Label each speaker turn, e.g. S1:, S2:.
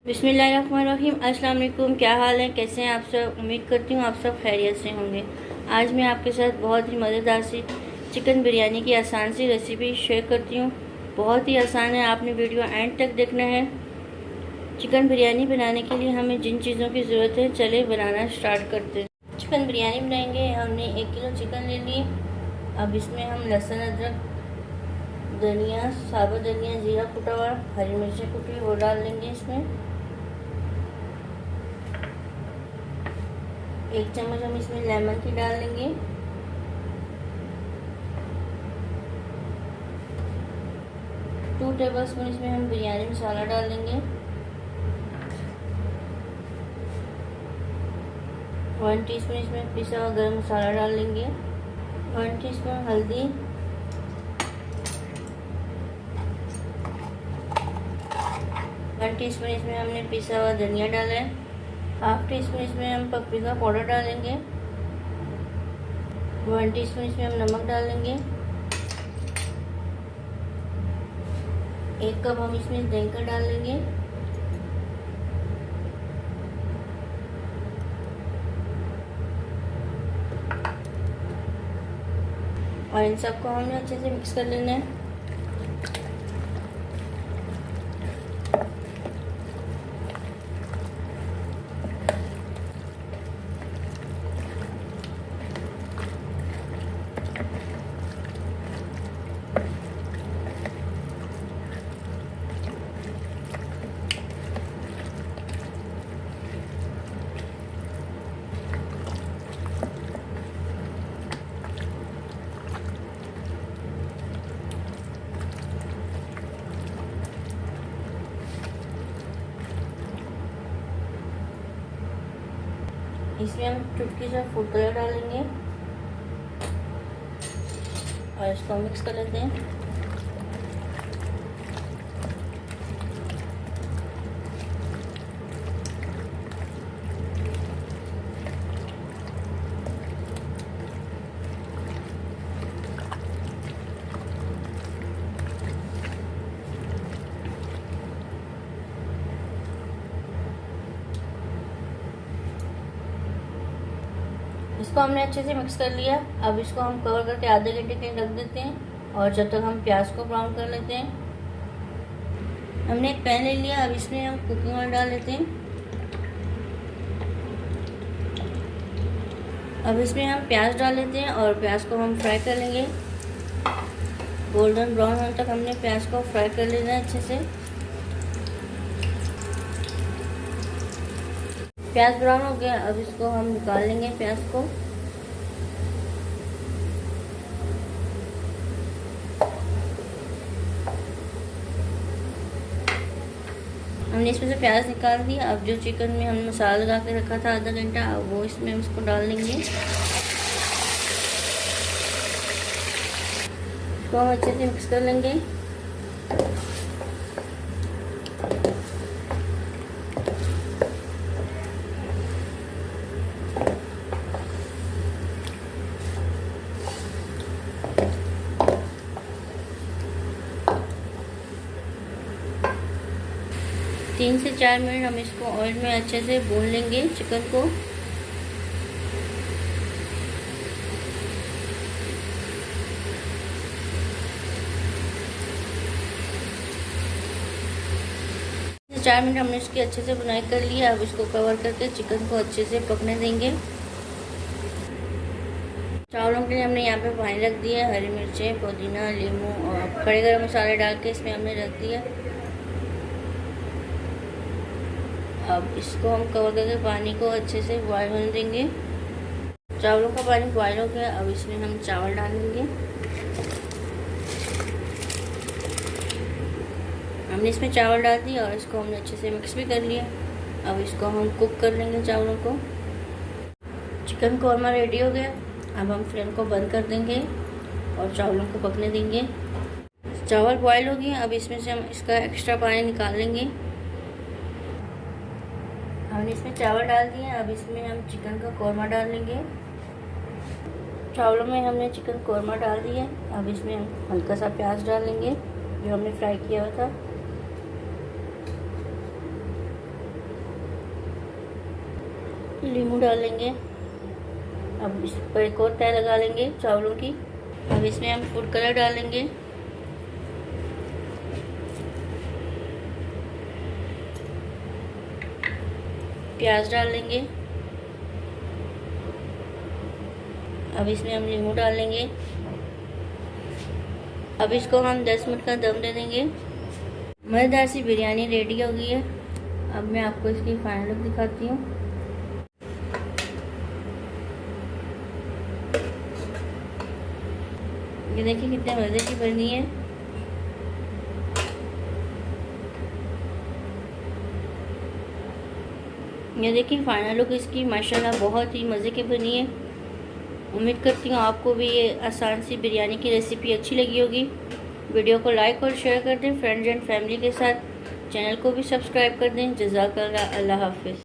S1: बिस्मिल्लाहिर्रहमानिर्रहीम। अस्सलाम वालेकुम। क्या हाल है, कैसे हैं आप सब? उम्मीद करती हूँ आप सब खैरियत से होंगे। आज मैं आपके साथ बहुत ही मज़ेदार सी चिकन बिरयानी की आसान सी रेसिपी शेयर करती हूँ। बहुत ही आसान है, आपने वीडियो एंड तक देखना है। चिकन बिरयानी बनाने के लिए हमें जिन चीज़ों की ज़रूरत है, चले बनाना स्टार्ट करते हैं। चिकन बिरयानी बनाएंगे। हमने 1 किलो चिकन ले लिए। अब इसमें हम लहसुन, अदरक, धनिया, साबुत धनिया, जीरा कुटा हुआ, हरी मिर्ची कुटी वो डाल लेंगे। इसमें 1 चम्मच हम इसमें लेमन की डाल लेंगे। टू टेबलस्पून इसमें हम बिरयानी मसाला डाल देंगे। 1 टीस्पून इसमें पिसा हुआ गरम मसाला डाल लेंगे। 1 टीस्पून हल्दी, 1 टीस्पून इसमें हमने पिसा हुआ धनिया डाला है। हाफ टी स्पून इसमें हम पपरिका पाउडर डालेंगे। 1 टीस्पून इसमें हम नमक डालेंगे। 1 कप हम इसमें दही का डाल लेंगे। और इन सबको हमें अच्छे से मिक्स कर लेना है। इसमें हम चुटकी से फूड कलर डालेंगे और इसको मिक्स कर लेते हैं। इसको हमने अच्छे से मिक्स कर लिया। अब इसको हम कवर करके आधे घंटे के लिए रख देते हैं और जब तक हम प्याज को ब्राउन कर लेते हैं। हमने एक पैन ले लिया। अब इसमें हम कुकिंग ऑयल डाल लेते हैं। अब इसमें हम प्याज डाल लेते हैं और प्याज को हम फ्राई कर लेंगे। गोल्डन ब्राउन होने तक हमने प्याज को फ्राई कर लेना है अच्छे से। प्याज ब्राउन हो गया। अब इसको हम निकाल लेंगे प्याज को। हमने इसमें से प्याज निकाल दिया। अब जो चिकन में हमने मसाला लगा के रखा था आधा घंटा, अब वो इसमें हम इसको डाल देंगे। इसको हम अच्छे से मिक्स कर लेंगे। 3 से 4 मिनट हम इसको ऑयल में अच्छे से भून लेंगे चिकन को। चार मिनट हमने इसकी अच्छे से बुनाई कर लिया। अब इसको कवर करके चिकन को अच्छे से पकने देंगे। चावलों के लिए हमने यहाँ पे पानी रख दिया, हरी मिर्चें, पुदीना, नींबू और खड़े गरम मसाले डाल के इसमें हमने रख दिया। अब इसको हम कवर करके पानी को अच्छे से बॉयल होने देंगे। चावलों का पानी बॉयल हो गया। अब इसमें हम चावल डालेंगे। हमने इसमें चावल डाल दिया और इसको हमने अच्छे से मिक्स भी कर लिया। अब इसको हम कुक कर लेंगे चावलों को। चिकन कौरमा रेडी हो गया। अब हम फ्लेम को बंद कर देंगे और चावलों को पकने देंगे। चावल बॉयल हो गए। अब इसमें से हम इसका एक्स्ट्रा पानी निकाल लेंगे। हमने इसमें चावल डाल दिए। अब इसमें हम चिकन का कौरमा डाल लेंगे। चावलों में हमने चिकन कौरमा डाल दिया। अब इसमें हम हल्का सा प्याज डाल लेंगे जो हमने फ्राई किया हुआ था। नींबू डालेंगे। अब इस पर एक और तह लगा लेंगे चावलों की। अब इसमें हम फूड कलर डालेंगे। प्याज डाल लेंगे। अब इसमें हम नींबू डाल लेंगे। अब इसको हम 10 मिनट का दम दे देंगे। मज़ेदार सी बिरयानी रेडी हो गई है। अब मैं आपको इसकी फाइनल लुक दिखाती हूँ। ये देखिए कितने मज़े की बनी है। ये देखिए फाइनल लुक इसकी माशाल्लाह बहुत ही मज़े की बनी है। उम्मीद करती हूँ आपको भी ये आसान सी बिरयानी की रेसिपी अच्छी लगी होगी। वीडियो को लाइक और शेयर कर दें फ्रेंड्स एंड फैमिली के साथ। चैनल को भी सब्सक्राइब कर दें। जज़ाकल्लाह। अल्लाह हाफ़िज़।